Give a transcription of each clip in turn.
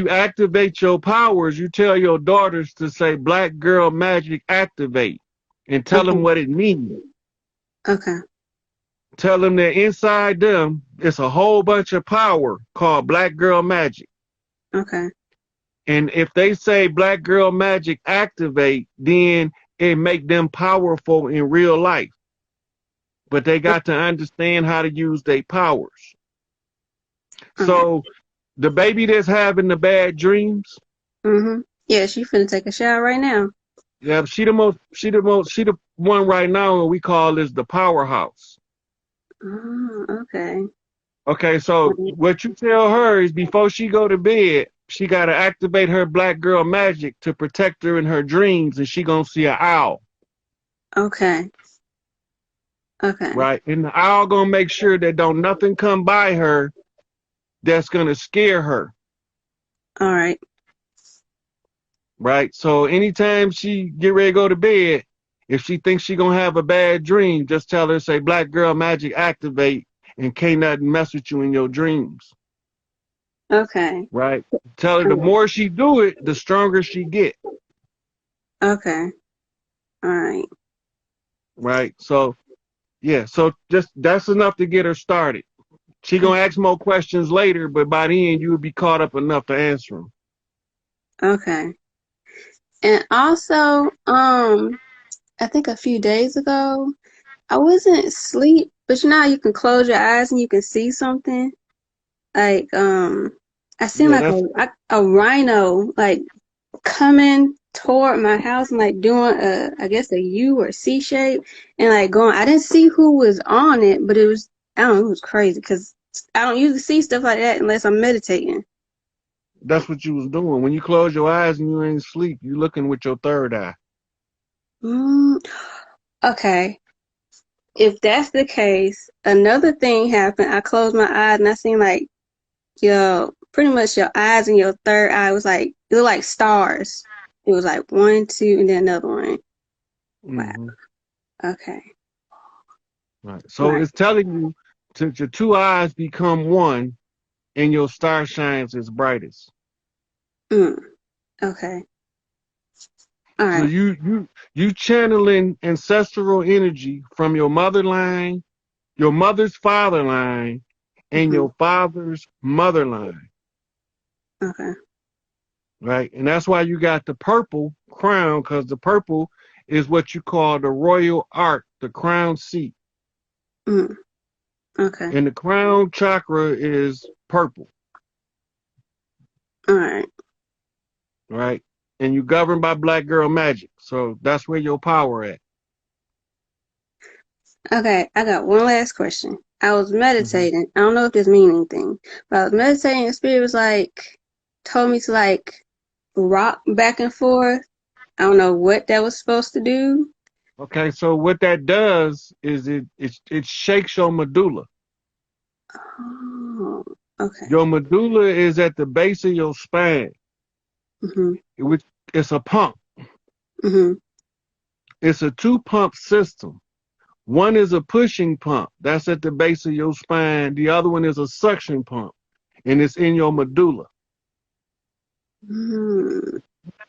you activate your powers, you tell your daughters to say black girl magic activate and tell them Okay. what it means. Okay. Tell them that inside them, it's a whole bunch of power called black girl magic. Okay. And if they say black girl magic activate, then it make them powerful in real life. But they got to understand how to use their powers. Okay. So the baby that's having the bad dreams, Yeah, she finna take a shower right now. yeah, she the one right now we call is the powerhouse. Oh, okay. Okay, so what you tell her is before she go to bed, she gotta activate her black girl magic to protect her in her dreams, and she gonna see an owl, Okay. Okay. right? And the owl gonna make sure that don't nothing come by her that's gonna scare her, All right. right? So anytime she get ready to go to bed, if she thinks she gonna have a bad dream, just tell her say black girl magic activate, and can't nothing mess with you in your dreams, Okay. right? Tell her the more she do it, the stronger she get. Okay. All right. Right. So yeah, so just that's enough to get her started. She gonna ask more questions later, but by the end you would be caught up enough to answer them. Okay. And also, I think a few days ago, I wasn't asleep, but you know how you can close your eyes and you can see something? Like, I seen Yeah, like that's a rhino like coming toward my house and like doing I guess a U or C shape and like going. I didn't see who was on it, but it was, I don't know, it was crazy because I don't usually see stuff like that unless I'm meditating. what you was doing. When you close your eyes and you ain't asleep, you looking with your third eye. Mm, okay. If that's the case, another thing happened. I closed my eyes and I seen like pretty much your eyes and your third eye was like, it looked like stars. It was like one, two, and then another one. Wow. Hmm. Okay. Right. So Right. it's telling you to your two eyes become one and your star shines its brightest. Mm. Okay. All So right. you channeling ancestral energy from your mother line, your mother's father line, and Mm-hmm. your father's mother line. Okay. Right? And that's why you got the purple crown, because the purple is what you call the royal ark, the crown seat. Mm. Okay. And the crown chakra is purple, All right. right? And you governed by black girl magic. So that's where your power at. Okay. I got one last question. I was Hmm. meditating. I don't know if this means anything, but I was meditating and spirit was like, told me to like rock back and forth. I don't know what that was supposed to do. Okay, so what that does is it shakes your medulla. Oh, okay. Your medulla is at the base of your spine, Mm-hmm. which it's a pump. Mm-hmm. It's a two pump system. One is a pushing pump. That's at the base of your spine. The other one is a suction pump, and it's in your medulla. Mm-hmm.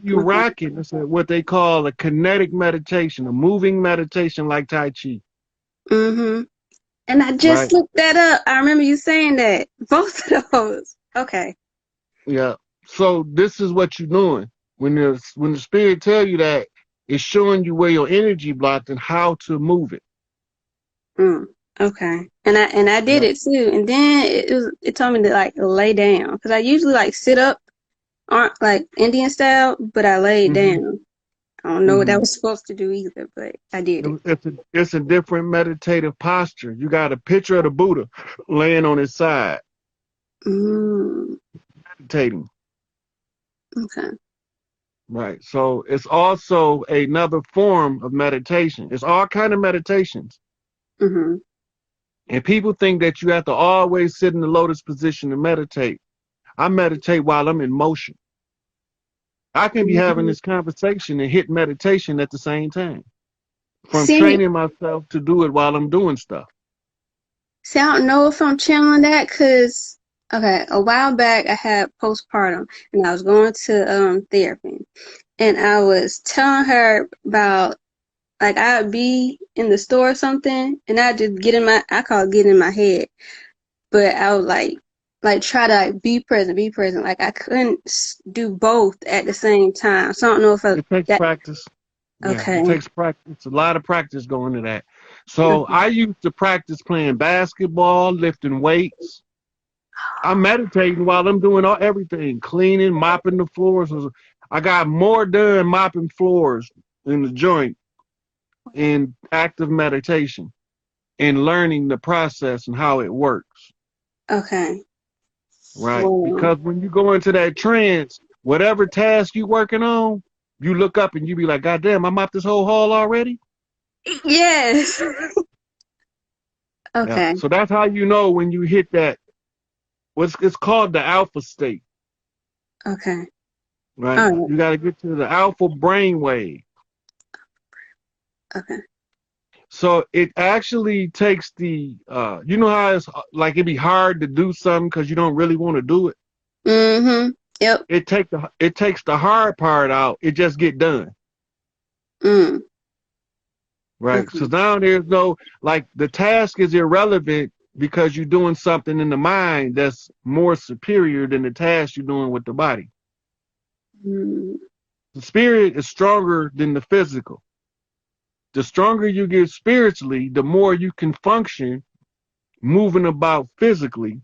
You Okay. rock it. It's what they call a kinetic meditation, a moving meditation like Tai Chi, Mm-hmm. And I just right? looked that up. I remember you saying that. Both of those. Okay. Yeah. So this is what you're doing. When the spirit tell you that, it's showing you where your energy blocked and how to move it. Mm. Okay. And I did Yeah. it too. And then it told me to like lay down because I usually like sit up, aren't like Indian style, but I laid Hmm. down. I don't know what that Hmm. was supposed to do either, but I did it. It's a different meditative posture. You got a picture of the Buddha laying on his side, Mm. meditating. Okay. Right. So it's also another form of meditation. It's all kind of meditations. Mm-hmm. And people think that you have to always sit in the lotus position to meditate. I meditate while I'm in motion. I can be having Mm-hmm. this conversation and hit meditation at the same time. From See, training myself to do it while I'm doing stuff. see, I don't know if I'm channeling that because Okay, a while back I had postpartum and I was going to therapy and I was telling her about like I'd be in the store or something and I'd just get in my I call it getting in my head. But I would like try to like be present, be present. Like I couldn't do both at the same time. So I don't know if It takes that practice. Yeah, okay. it takes practice. A lot of practice going into that. So Okay. I used to practice playing basketball, lifting weights. I'm meditating while I'm doing everything, cleaning, mopping the floors. I got more done mopping floors in the joint in active meditation and learning the process and how it works. Okay. Right? Well, Because when you go into that trance, whatever task you working on, you look up and you be like, God damn, I mopped this whole hall already. yes. Yeah. Okay. So that's how you know when you hit that. What's it's called the alpha state. Okay. Right. All right. You got to get to the alpha brainwave. Okay. So it actually takes the, you know how it's like it'd be hard to do something because you don't really want to do it. Mm-hmm. Yep. It takes the hard part out. It just get done. Mm. Right. So Okay. now there's no like the task is irrelevant because you're doing something in the mind that's more superior than the task you're doing with the body. Mm. The spirit is stronger than the physical. The stronger you get spiritually, the more you can function moving about physically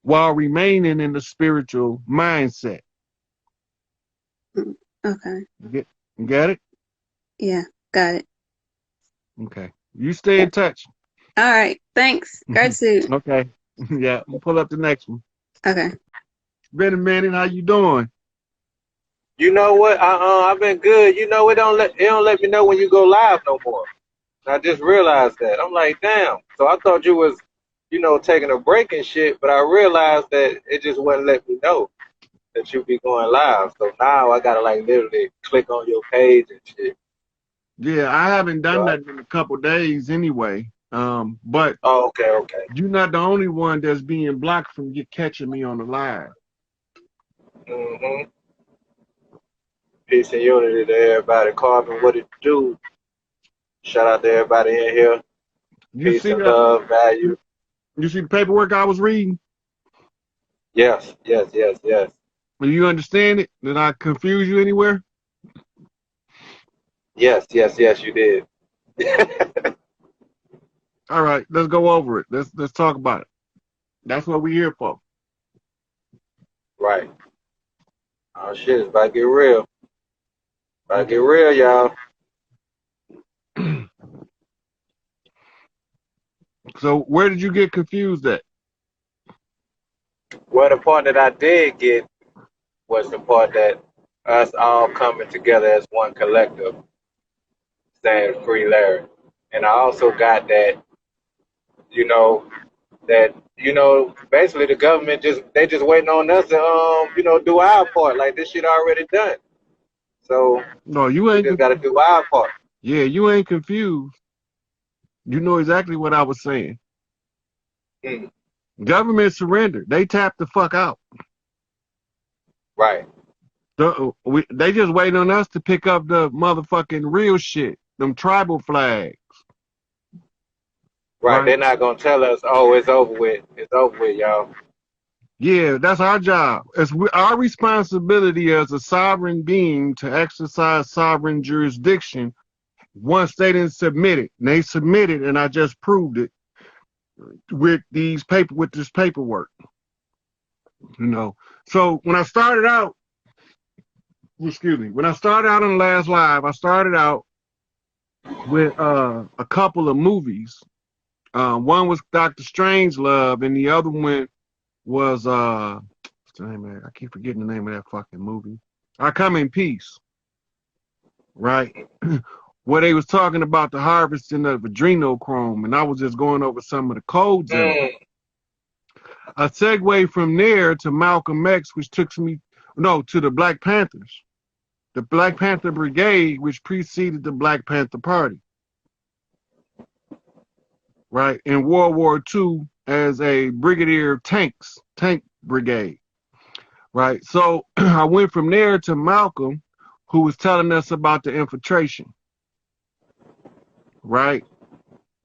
while remaining in the spiritual mindset. Mm. Okay. You get it? Yeah. Got it. Okay. You stay in touch. All right. Thanks. Gratitude. Okay. Yeah. I'm pull up the next one. Okay. Been a minute. How you doing? You know what? I've been good. You know, it don't let me know when you go live no more. I just realized that. I'm like, damn. So I thought you was, taking a break and shit, but I realized that it just wouldn't let me know that you be going live. So now I gotta like literally click on your page and shit. Yeah, I haven't So done that in a couple days anyway. But oh, okay, okay. you're not the only one that's being blocked from catching me on the live. Mm-hmm. Peace and unity to everybody. Carvin, what it do? Shout out to everybody in here. You Peace see, and love, value. you see the paperwork I was reading. Yes, yes, yes, yes. Do you understand it? Did I confuse you anywhere? Yes, yes, yes, you did. All right, let's go over it. Let's talk about it. That's what we're here for. Right. Oh shit, it's about to get real. About to get Okay. real, y'all. So where did you get confused at? Well, the part that I did get was the part that us all coming together as one collective, saying free Larry. And I also got that, you know, basically the government they just waiting on us to do our part. Like this shit already done. So No, you we ain't. just gotta do our part. Yeah, you ain't confused. You know exactly what I was saying. Mm, Government surrendered. They tapped the fuck out. right. They just waiting on us to pick up the motherfucking real shit. Them tribal flags, Right. right? They're not gonna tell us, oh, it's over with. It's over with, y'all. Yeah, that's our job. It's our responsibility as a sovereign being to exercise sovereign jurisdiction once they didn't submit it. And they submitted, and I just proved it with this paperwork. You know. So when I started out, excuse me, when I started out on the last live, I started out with a couple of movies. One was Doctor Strangelove, and the other one was what's the name of that? I keep forgetting the name of that fucking movie. I Come in Peace, right? Where they was talking about the harvesting of adrenochrome, and I was just going over some of the codes in them. Mm, A segue from there to Malcolm X, which took me to the Black Panthers, the Black Panther Brigade, which preceded the Black Panther Party, right? In World War II, as a brigadier tank brigade, right? So I went from there to Malcolm, who was telling us about the infiltration, right?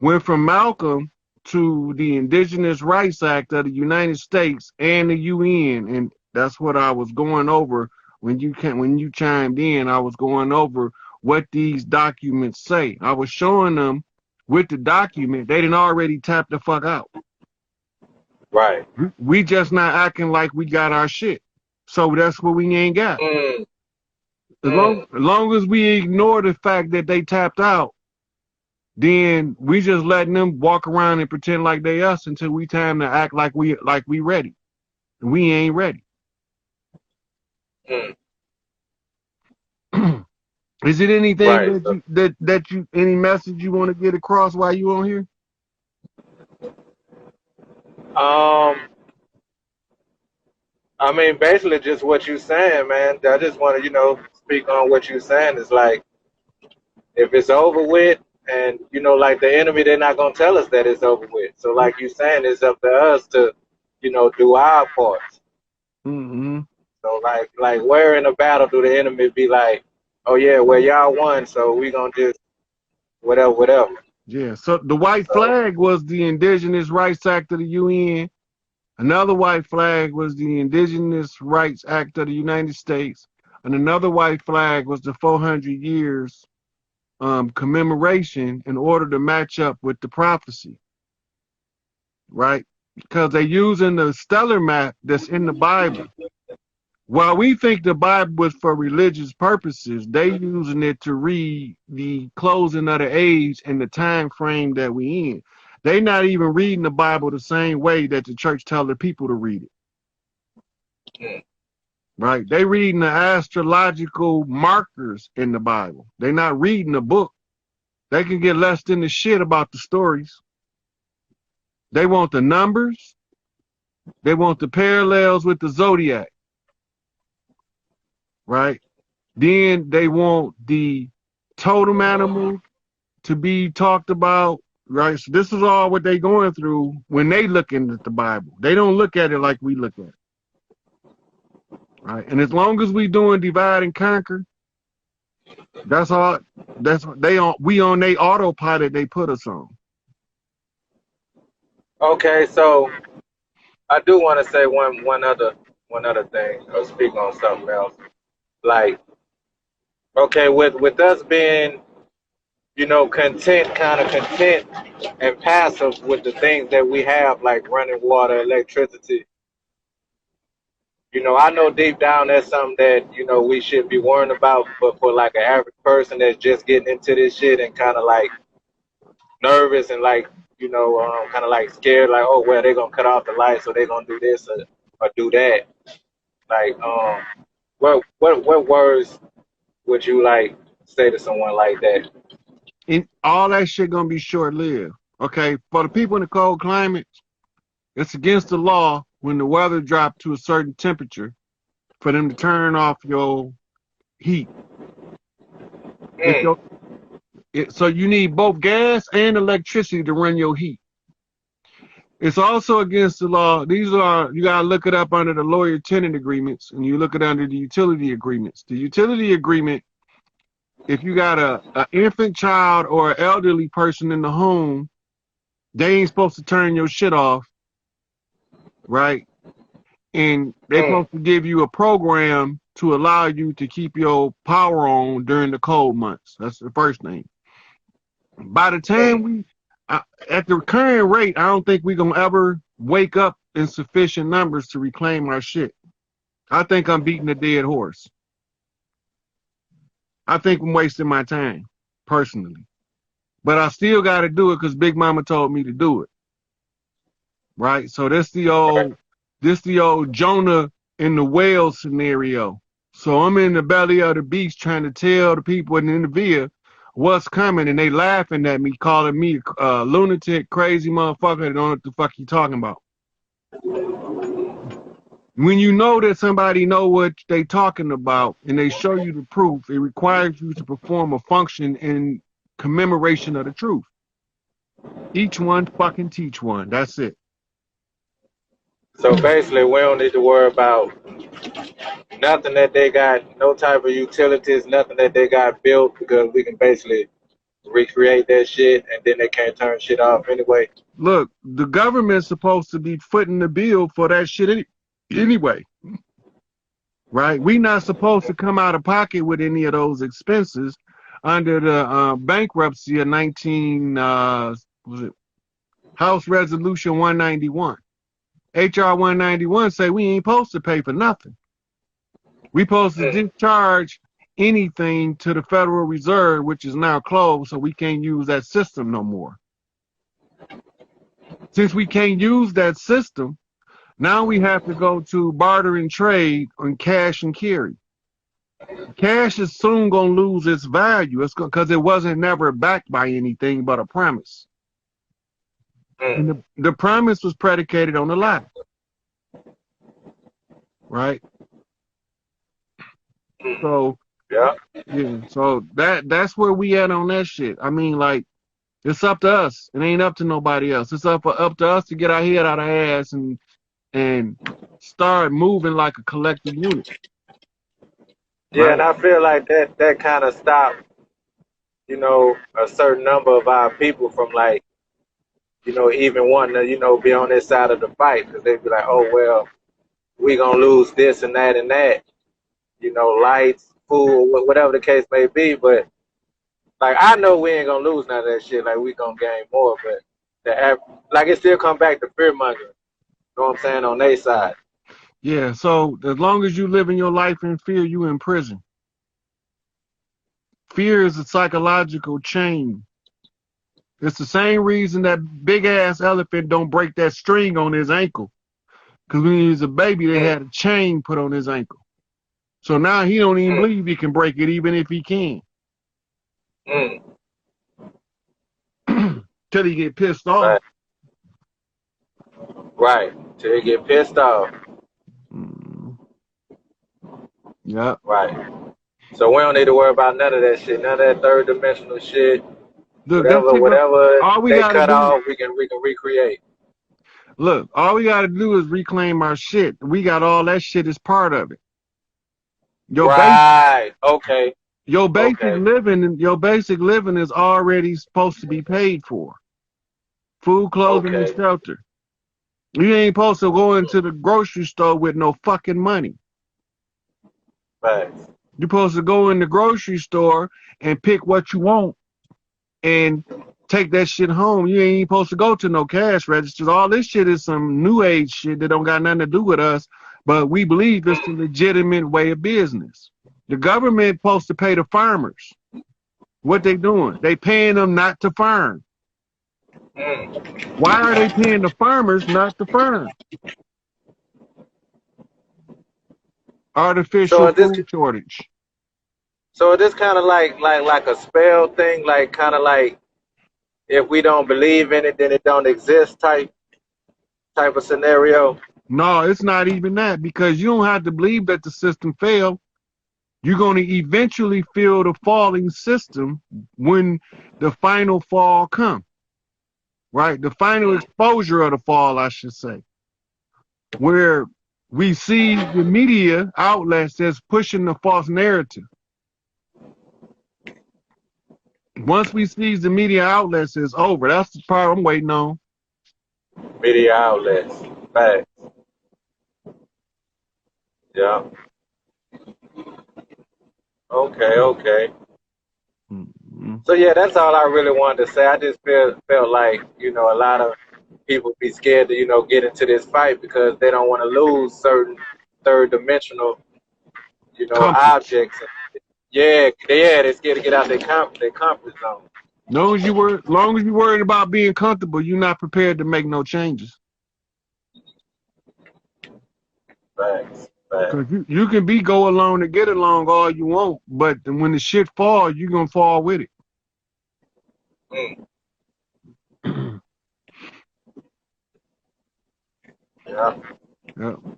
Went from Malcolm to the Indigenous Rights Act of the United States and the UN, and that's what I was going over when you chimed in. I was going over what these documents say. I was showing them with the document they didn't already tap the fuck out. Right. We just not acting like we got our shit. So that's what we ain't got. As long as we ignore the fact that they tapped out, then we just letting them walk around and pretend like they us until we time to act like we ready. And we ain't ready. Is it anything that you any message you want to get across while you on here? I mean, basically just what you saying, man. I just want to, speak on what you saying. It's like, if it's over with, and, like the enemy, they're not going to tell us that it's over with. So like you saying, it's up to us to, do our parts. Mm-hmm. So like where in a battle do the enemy be like, oh yeah, well y'all won, so we going to just whatever. Yeah, so the white flag was the Indigenous Rights Act of the UN. Another white flag was the Indigenous Rights Act of the United States. And another white flag was the 400 years commemoration in order to match up with the prophecy, right? Because they're using the stellar map that's in the Bible. While we think the Bible was for religious purposes, they using it to read the closing of the age and the time frame that we in. They not even reading the Bible the same way that the church tell the people to read it. Right? They reading the astrological markers in the Bible. They not reading the book. They can get less than the shit about the stories. They want the numbers. They want the parallels with the zodiac. Right? Then they want the totem animal to be talked about. Right, so this is all what they going through when they looking at the Bible. They don't look at it like we look at it. Right, and as long as we doing divide and conquer, that's all. That's they on. We on their autopilot. They put us on. Okay, so I do want to say one other thing, or speak on something else. Like, okay, with us being, content and passive with the things that we have, like running water, electricity. I know deep down that's something that, we should be worrying about, but for like an average person that's just getting into this shit and kind of like nervous and like, kind of like scared, like, oh, well, they're going to cut off the lights, so they're going to do this or do that. Like, what words would you like say to someone like that? And all that shit gonna be short lived. Okay, for the people in the cold climates, it's against the law when the weather drops to a certain temperature for them to turn off your heat. So you need both gas and electricity to run your heat. It's also against the law. These are, you gotta look it up under the lawyer-tenant agreements, and you look it under the utility agreements. The utility agreement, if you got a infant child or an elderly person in the home, they ain't supposed to turn your shit off, right? And they're supposed to give you a program to allow you to keep your power on during the cold months. That's the first thing. By the time at the current rate, I don't think we're going to ever wake up in sufficient numbers to reclaim our shit. I think I'm beating a dead horse. I think I'm wasting my time, personally. But I still got to do it because Big Mama told me to do it. Right? So this the old Jonah in the whale scenario. So I'm in the belly of the beast trying to tell the people in the Via what's coming, and they laughing at me, calling me a lunatic, crazy motherfucker. They don't know what the fuck you talking about. When you know that somebody know what they talking about and they show you the proof, it requires you to perform a function in commemoration of the truth. Each one fucking teach one. That's it. So basically, we don't need to worry about nothing that they got, no type of utilities, nothing that they got built, because we can basically recreate that shit, and then they can't turn shit off anyway. Look, the government's supposed to be footing the bill for that shit anyway, right? We not supposed to come out of pocket with any of those expenses under the bankruptcy of 19 was it House Resolution 191. HR 191 say we ain't supposed to pay for nothing. We supposed to discharge anything to the Federal Reserve, which is now closed, so we can't use that system no more. Since we can't use that system, now we have to go to barter and trade on cash and carry. Cash is soon going to lose its value. It's because it wasn't never backed by anything but a promise. And the promise was predicated on a lie. Right? So yeah, so that's where we at on that shit. I mean, like, it's up to us. It ain't up to nobody else. It's up to us to get our head out of our ass and start moving like a collective unit. Yeah, right? And I feel like that kind of stopped, a certain number of our people from, like, even wanting to, be on this side of the fight, because they'd be like, oh, well, we gonna lose this and that and that, lights, food, whatever the case may be. But, like, I know we ain't gonna lose none of that shit. Like, we gonna gain more, but it still come back to fear mongering. You know what I'm saying, on their side. Yeah, so as long as you living your life in fear, you in prison. Fear is a psychological chain. It's the same reason that big ass elephant don't break that string on his ankle. Because when he was a baby, they had a chain put on his ankle. So now he don't even believe he can break it, even if he can. Till he get pissed off. Right. Till he get pissed off. Yeah. Right. So we don't need to worry about none of that shit. None of that third dimensional shit. Look, whatever all we they gotta cut do, off, we can recreate. Look, all we gotta do is reclaim our shit. We got all that shit as part of it. Okay. Your basic living is already supposed to be paid for. Food, clothing, and shelter. You ain't supposed to go into the grocery store with no fucking money. Right. You're supposed to go in the grocery store and pick what you want and take that shit home. You ain't supposed to go to no cash registers. All this shit is some new age shit that don't got nothing to do with us, but we believe it's a legitimate way of business. The government supposed to pay the farmers. What they doing? They paying them not to farm. Why are they paying the farmers not to farm? Artificial food shortage. So this kind of like a spell thing, like kind of like if we don't believe in it, then it don't exist type of scenario. No, it's not even that, because you don't have to believe that the system failed. You're going to eventually feel the falling system when the final fall comes. Right? The final exposure of the fall, I should say. Where we see the media outlets as pushing the false narrative. Once we see the media outlets, it's over. That's the part I'm waiting on. Media outlets. Facts. Yeah. Okay. So yeah, that's all I really wanted to say. I just felt like, a lot of people be scared to, get into this fight because they don't want to lose certain third dimensional, objects. Yeah, they're scared to get out their comfort zone. Long as you worried about being comfortable, you're not prepared to make no changes. Facts. Because you can go along to get along all you want, but when the shit falls, you're going to fall with it. Yeah.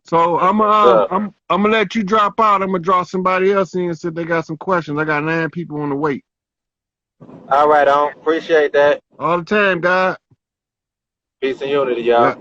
So I'm gonna let you drop out. I'm gonna draw somebody else in and see if they got some questions. I got 9 people on the wait. All right, appreciate that. All the time, God. Peace and unity, y'all. Yeah.